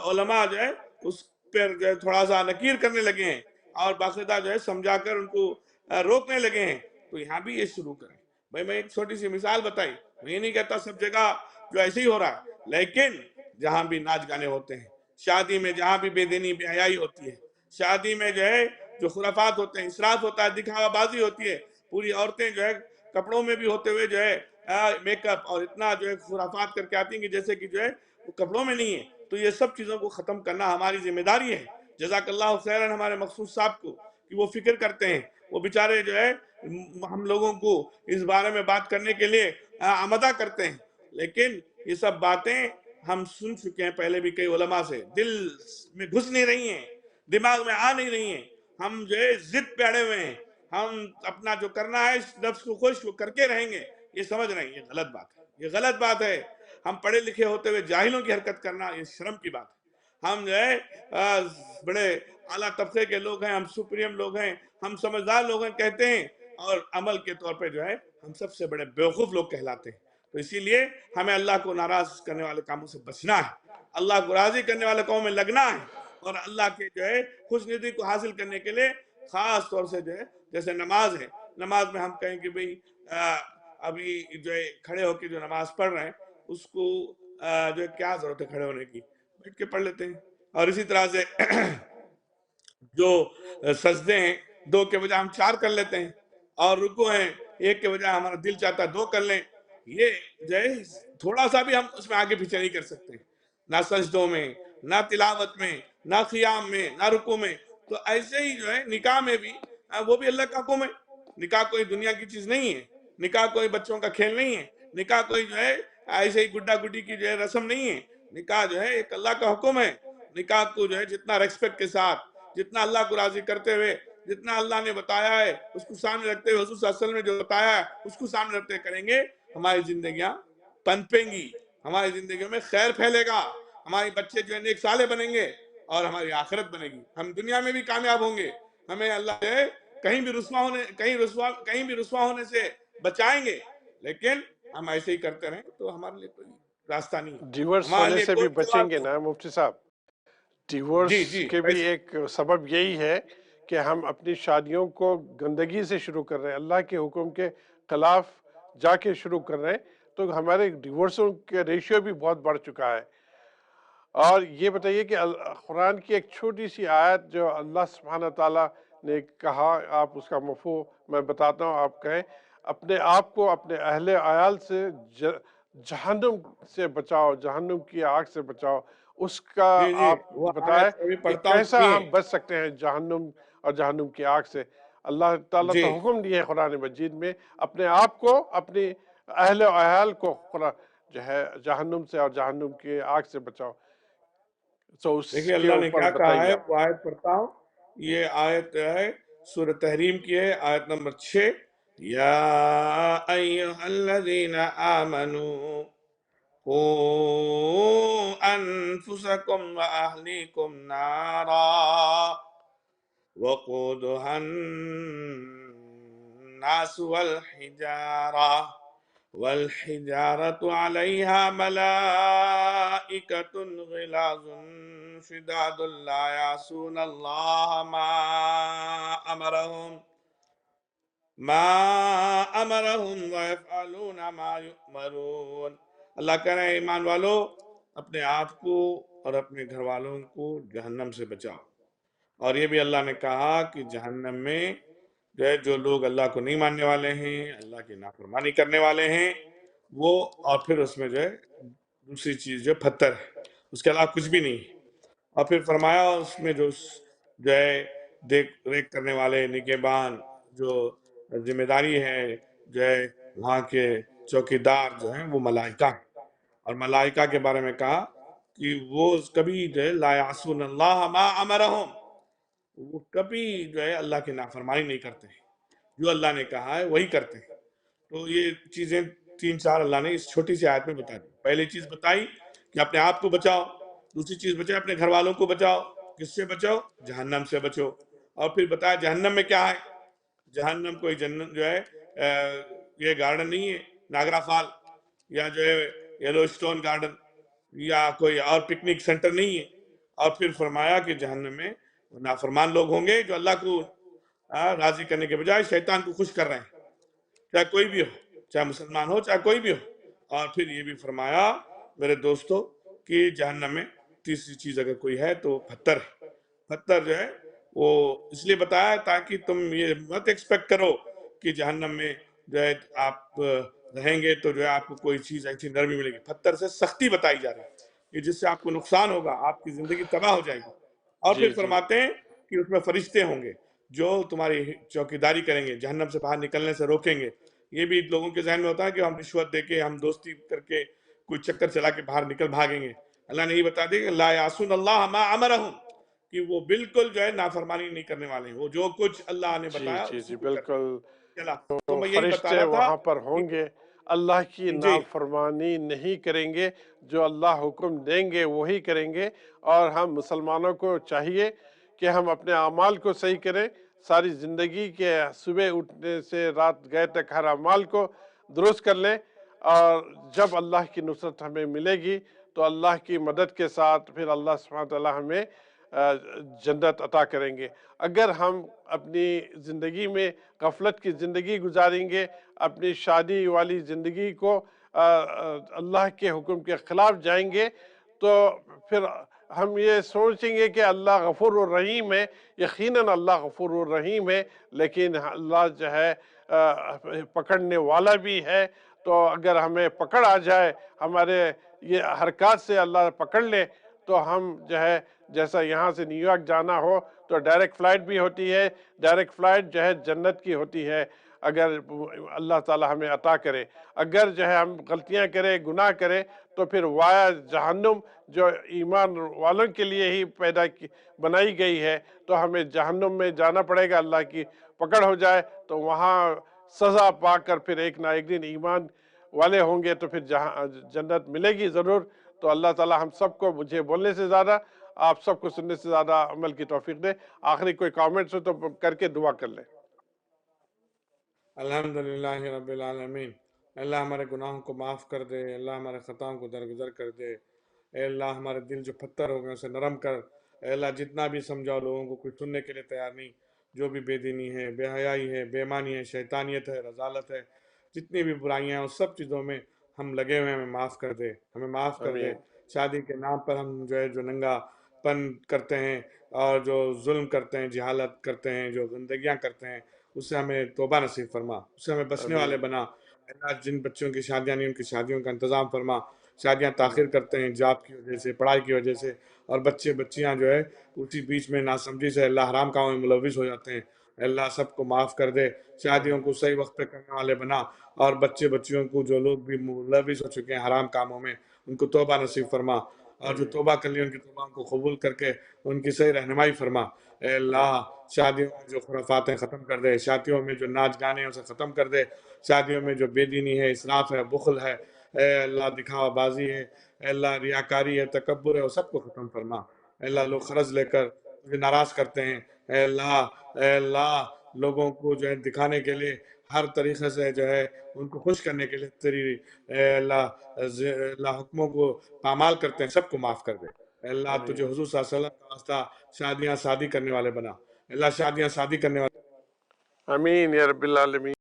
علماء جو ہے اس پر جو ہے تھوڑا سا نکیر کرنے لگے ہیں، اور باقاعدہ جو ہے سمجھا کر ان کو روکنے لگے ہیں، تو یہاں بھی یہ شروع کریں۔ بھائی میں ایک چھوٹی سی مثال بتائی، میں یہ نہیں کہتا سب جگہ جو ایسے ہی ہو رہا ہے، لیکن جہاں بھی ناچ گانے ہوتے ہیں، شادی میں جہاں بھی بے دینی بے حیائی ہوتی ہے، شادی میں جو ہے جو خرافات ہوتے ہیں، اسراف ہوتا ہے، دکھاوا بازی ہوتی ہے، پوری عورتیں جو ہے کپڑوں میں بھی ہوتے ہوئے جو ہے میک اپ اور اتنا جو ہے خرافات کر کے آتی ہیں کہ جیسے کہ جو ہے وہ کپڑوں میں نہیں ہے۔ تو یہ سب چیزوں کو ختم کرنا ہماری ذمہ داری ہے۔ جزاک اللہ خیرن ہمارے مخصوص صاحب کو کہ وہ فکر کرتے ہیں، وہ بیچارے جو ہے ہم لوگوں کو اس بارے میں بات کرنے کے لیے آمدہ کرتے ہیں، لیکن یہ سب باتیں ہم سن چکے ہیں پہلے بھی کئی علماء سے، دل میں گھس نہیں رہی ہیں، دماغ میں آ نہیں رہی ہیں، ہم جو ہے ضد پہ اڑے ہوئے ہیں، ہم اپنا جو کرنا ہے نفس کو خوش وہ کر کے رہیں گے۔ یہ سمجھ رہے ہیں، یہ غلط بات ہے، یہ غلط بات ہے۔ ہم پڑھے لکھے ہوتے ہوئے جاہلوں کی حرکت کرنا یہ شرم کی بات ہے۔ ہم جو ہے بڑے اعلیٰ طبقے کے لوگ ہیں، ہم سپریم لوگ ہیں، ہم سمجھدار لوگ ہیں کہتے ہیں، اور عمل کے طور پہ جو ہے ہم سب سے بڑے بیوقوف لوگ کہلاتے ہیں۔ تو اسی لیے ہمیں اللہ کو ناراض کرنے والے کاموں سے بچنا ہے، اللہ کو راضی کرنے والے کاموں میں لگنا ہے، اور اللہ کے جو ہے خوش ندی کو حاصل کرنے کے لیے خاص طور سے جو ہے جیسے نماز ہے، نماز میں ہم کہیں کہ بھئی ابھی جو ہے کھڑے ہو کے جو نماز پڑھ رہے ہیں اس کو جو ہے کیا ضرورت ہے کھڑے ہونے کی، بیٹھ کے پڑھ لیتے ہیں۔ اور اسی طرح سے جو سجدے ہیں 2 کے بجائے ہم 4 کر لیتے ہیں، اور رکوع ہیں 1 کے بجائے ہمارا دل چاہتا ہے 2 کر لیں۔ یہ جو ہے تھوڑا سا بھی ہم اس میں آگے پیچھے نہیں کر سکتے، نہ سجدوں میں، نہ تلاوت میں، نہ قیام میں، نہ رکوع میں۔ تو ایسے ہی جو ہے نکاح میں بھی وہ بھی اللہ کا حکم ہے۔ نکاح کوئی دنیا کی چیز نہیں ہے، نکاح کوئی بچوں کا کھیل نہیں ہے، نکاح کوئی جو ہے ایسے ہی گڈا گڈی کی جو ہے رسم نہیں ہے، نکاح جو ہے ایک اللہ کا حکم ہے۔ نکاح کو جو ہے جتنا ریسپیکٹ کے ساتھ، جتنا اللہ کو راضی کرتے ہوئے، جتنا اللہ نے بتایا ہے اس کو سامنے رکھتے ہوئے، حضور صلی اللہ علیہ وسلم نے جو بتایا ہے اس کو سامنے رکھتے کریں گے، ہماری زندگیاں پنپیں گی، ہماری زندگیوں میں خیر پھیلے گا، ہمارے بچے جو ہے نیک صالح بنیں گے، اور ہماری آخرت بنے گی، ہم دنیا میں بھی کامیاب ہوں گے۔ ہمیں اللہ جو ہے کہیں بھی رسوا ہونے سے بچائیں گے، لیکن ہم ایسے ہی کرتے رہیں تو ہمارے لیے کوئی راستہ نہیں ہے، ڈیورس ہمارے ہونے لیے سے کوئی بھی بچیں جواب گے نہیں۔ نا مفتی صاحب؟ ڈیورس جی جی کے بھی ایک سبب یہی ہے کہ ہم اپنی شادیوں کو گندگی سے شروع کر رہے ہیں، اللہ کے حکم کے خلاف جا کے شروع کر رہے ہیں، تو ہمارے ڈیورسوں کے ریشیو بھی بہت بڑھ چکا ہے۔ اور یہ بتائیے کہ قرآن کی ایک چھوٹی سی آیت جو اللہ سبحانہ تعالیٰ نے کہا، آپ اس کا مفہوم میں بتاتا ہوں، آپ کہیں اپنے آپ کو اپنے اہل عیال سے جہنم سے بچاؤ، جہنم کی آگ سے بچاؤ، اس کا جی جی آپ وہ بتائیں آیت ابھی کہ پڑھتا ہوں، کیسا سنیے۔ ہم بچ سکتے ہیں جہنم اور جہنم کی آگ سے۔ اللہ تعالیٰ جی تو حکم دیے ہے قرآن مجید میں، اپنے آپ کو، اپنی اہل و عیال کو جو ہے جہنم سے اور جہنم کی آگ سے بچاؤ، تو اس دیکھیے کے اللہ نے اوپر کیا کہا بتائیے ہے، آپ۔ وہ آیت پڑھتا ہوں۔ یہ آیت ہے سورہ تحریم کی ہے، آیت نمبر 6۔ یا ایہا الذین آمنوا قوا انفسکم واہلیکم نارا وقودها الناس والحجارة عليها ملائكة غلاظ شداد لا يعصون الله ما أمرهم ويفعلون ما يؤمرون۔ اللہ کہہ رہے ہیں ایمان والو اپنے آپ کو اور اپنے گھر والوں کو جہنم سے بچاؤ۔ اور یہ بھی اللہ نے کہا کہ جہنم میں جو ہے جو لوگ اللہ کو نہیں ماننے والے ہیں، اللہ کی نافرمانی کرنے والے ہیں، وہ، اور پھر اس میں جو ہے دوسری چیز جو ہے پتھر ہے، اس کے علاوہ کچھ بھی نہیں ہے۔ اور پھر فرمایا اس میں جو ہے دیکھ ریکھ کرنے والے نگہبان جو ذمہ داری ہے، جو ہے وہاں کے چوکیدار جو ہیں وہ ملائکہ ہیں، اور ملائکہ کے بارے میں کہا کہ وہ کبھی جو ہے لا یعصون اللہ ما امرہم، وہ کبھی جو ہے اللہ کی نافرمانی نہیں کرتے ہیں، جو اللہ نے کہا ہے وہی کرتے ہیں۔ تو یہ چیزیں تین چار اللہ نے اس چھوٹی سی آیت میں بتا دی۔ پہلی چیز بتائی کہ اپنے آپ کو بچاؤ، دوسری چیز بچاؤ اپنے گھر والوں کو بچاؤ، کس سے بچاؤ؟ جہنم سے بچو، اور پھر بتایا جہنم میں کیا ہے۔ جہنم کوئی جنت جو ہے یہ گارڈن نہیں ہے ناگرا فال، یا جو ہے یلو اسٹون گارڈن، یا کوئی اور پکنک سینٹر نہیں ہے۔ اور پھر فرمایا کہ جہنم میں نافرمان لوگ ہوں گے جو اللہ کو راضی کرنے کے بجائے شیطان کو خوش کر رہے ہیں، چاہے کوئی بھی ہو، چاہے مسلمان ہو چاہے کوئی بھی ہو۔ اور پھر یہ بھی فرمایا میرے دوستو کہ جہنم میں تیسری چیز اگر کوئی ہے تو پتھر ہے۔ پتھر جو ہے وہ اس لیے بتایا تاکہ تم یہ مت ایکسپیکٹ کرو کہ جہنم میں جو ہے آپ رہیں گے تو جو ہے آپ کو کوئی چیز ایسی نرمی ملے گی۔ پتھر سے سختی بتائی جا رہی ہے کہ جس سے آپ کو نقصان ہوگا، آپ کی زندگی تباہ ہو جائے گی۔ اور جی پھر جی فرماتے ہیں کہ اس میں فرشتے ہوں گے جو تمہاری چوکیداری کریں گے، جہنم سے باہر نکلنے سے روکیں گے۔ یہ بھی لوگوں کے ذہن میں ہوتا ہے کہ ہم رشوت دے کے، ہم دوستی کر کے، کوئی چکر چلا کے باہر نکل بھاگیں گے۔ اللہ نے یہ بتا دیا کہ لا یعصون اللہ ما امرہم، کہ وہ بالکل جو ہے نافرمانی نہیں کرنے والے ہیں، وہ جو کچھ اللہ نے جی بتایا جی اسی جی کو کرتے بالکل۔ ہیں۔ چلا تو تو میں یہی بتا فرشتے رہا تھا وہاں پر کہ ہوں گے، اللہ کی جی نافرمانی نہیں کریں گے، جو اللہ حکم دیں گے وہی کریں گے۔ اور ہم مسلمانوں کو چاہیے کہ ہم اپنے اعمال کو صحیح کریں، ساری زندگی کے صبح اٹھنے سے رات گئے تک ہر اعمال کو درست کر لیں، اور جب اللہ کی نصرت ہمیں ملے گی تو اللہ کی مدد کے ساتھ پھر اللہ سبحانہ وتعالی ہمیں جنت عطا کریں گے۔ اگر ہم اپنی زندگی میں غفلت کی زندگی گزاریں گے، اپنی شادی والی زندگی کو اللہ کے حکم کے خلاف جائیں گے، تو پھر ہم یہ سوچیں گے کہ اللہ غفور الرحیم ہے۔ یقیناً اللہ غفور الرحیم ہے، لیکن اللہ جو ہے پکڑنے والا بھی ہے۔ تو اگر ہمیں پکڑ آ جائے، ہمارے یہ حرکات سے اللہ پکڑ لے، تو ہم جو ہے جیسا یہاں سے نیو یارک جانا ہو تو ڈائریکٹ فلائٹ بھی ہوتی ہے، ڈائریکٹ فلائٹ جو ہے جنت کی ہوتی ہے اگر اللہ تعالی ہمیں عطا کرے۔ اگر جو ہے ہم غلطیاں کریں، گناہ کریں، تو پھر وایا جہنم جو ایمان والوں کے لیے ہی بنائی گئی ہے، تو ہمیں جہنم میں جانا پڑے گا۔ اللہ کی پکڑ ہو جائے تو وہاں سزا پا کر پھر ایک نہ ایک دن ایمان والے ہوں گے تو پھر جنت ملے گی ضرور۔ تو اللہ تعالی ہم سب کو، مجھے بولنے سے زیادہ آپ سب کو سننے سے زیادہ عمل کی توفیق دے۔ آخری کوئی کامنٹس ہو تو کر کے دعا کر لیں۔ الحمدللہ رب العالمین۔ اللہ ہمارے گناہوں کو معاف کر دے، اللہ ہمارے خطاؤں کو درگزر کر دے۔ اے اللہ ہمارے دل جو پتھر ہو گئے اسے نرم کر۔ اے اللہ جتنا بھی سمجھاؤ لوگوں کو کوئی سننے کے لیے تیار نہیں، جو بھی بے دینی ہے، بے حیائی ہے، بے ایمانی ہے، شیطانیت ہے، رذالت ہے، جتنی بھی برائیاں ہیں اس سب چیزوں میں ہم لگے ہوئے ہیں، ہمیں معاف کر دے، ہمیں معاف کر دے۔ آمین شادی کے نام پر ہم جو ہے جو ننگا پن کرتے ہیں اور جو ظلم کرتے ہیں، جہالت کرتے ہیں، جو گندگیاں کرتے ہیں، اس سے ہمیں توبہ نصیب فرما، اس سے ہمیں بچنے والے آمین بنا۔ اللہ جن بچوں کی شادیاں نہیں ان کی شادیوں کا انتظام فرما۔ شادیاں آمین تاخیر کرتے ہیں جاب کی وجہ سے، پڑھائی کی وجہ سے، اور بچے بچیاں جو ہے اسی بیچ میں ناسمجھی سے اللہ حرام کاموں میں ملوث ہو جاتے ہیں۔ اللہ سب کو معاف کر دے، شادیوں کو صحیح وقت پہ کرنے والے بنا، اور بچے بچیوں کو جو لوگ بھی ملوث ہو چکے ہیں حرام کاموں میں ان کو توبہ نصیب فرما، اور جو آمین توبہ کر لی ان کی توبہ کو قبول کر کے ان کی صحیح رہنمائی فرما۔ اے آمین اللہ شادیوں میں جو خرافات ہیں ختم کر دے، شادیوں میں جو ناچ گانے ہیں اسے ختم کر دے، شادیوں میں جو بے دینی ہے، اسراف ہے، بخل ہے، اے اللہ دکھاوا بازی ہے، اے اللہ ریاکاری ہے، تکبر ہے، وہ سب کو ختم فرما۔ اے اللہ لوگ آمین قرض لے کر تجھے ناراض کرتے ہیں، اے اللہ، اے اللہ لوگوں کو جو ہے دکھانے کے لیے ہر طریقے سے جو ہے ان کو خوش کرنے کے لیے تیری اے اللہ اللہ حکموں کو پامال کرتے ہیں، سب کو معاف کر دے۔ اے اللہ آمین تجھے حضور صلی اللہ علیہ وسلم کا واسطہ شادیاں شادی کرنے والے بنا، اے اللہ شادیاں شادی کرنے والے آمین یا رب العالمین۔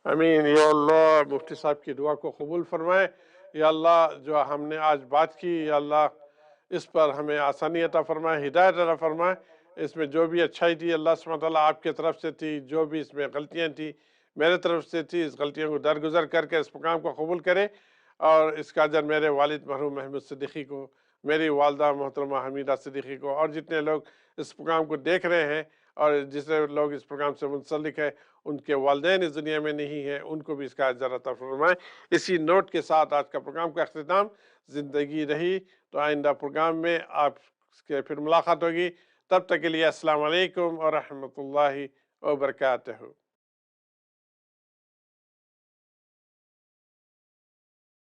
امین یا اللہ مفتی صاحب کی دعا کو قبول فرمائے۔ یا اللہ جو ہم نے آج بات کی، یا اللہ اس پر ہمیں آسانی عطا فرمائے، ہدایت عطا فرمائے۔ اس میں جو بھی اچھائی تھی اللہ سبحانہ وتعالیٰ آپ کی طرف سے تھی، جو بھی اس میں غلطیاں تھی میرے طرف سے تھی، اس غلطیوں کو درگزر کر کے اس مقام کو قبول کرے، اور اس کا اجر میرے والد مرحوم محمود صدیقی کو، میری والدہ محترمہ حمیدہ صدیقی کو، اور جتنے لوگ اس مقام کو دیکھ رہے ہیں اور جسے لوگ اس پروگرام سے منسلک ہے ان کے والدین اس دنیا میں نہیں ہیں، ان کو بھی اس کا اجر عطا فرمائیں۔ اسی نوٹ کے ساتھ آج کا پروگرام کا اختتام۔ زندگی رہی تو آئندہ پروگرام میں آپ کے پھر ملاقات ہوگی، تب تک کے لیے السلام علیکم ورحمۃ اللہ وبرکاتہ۔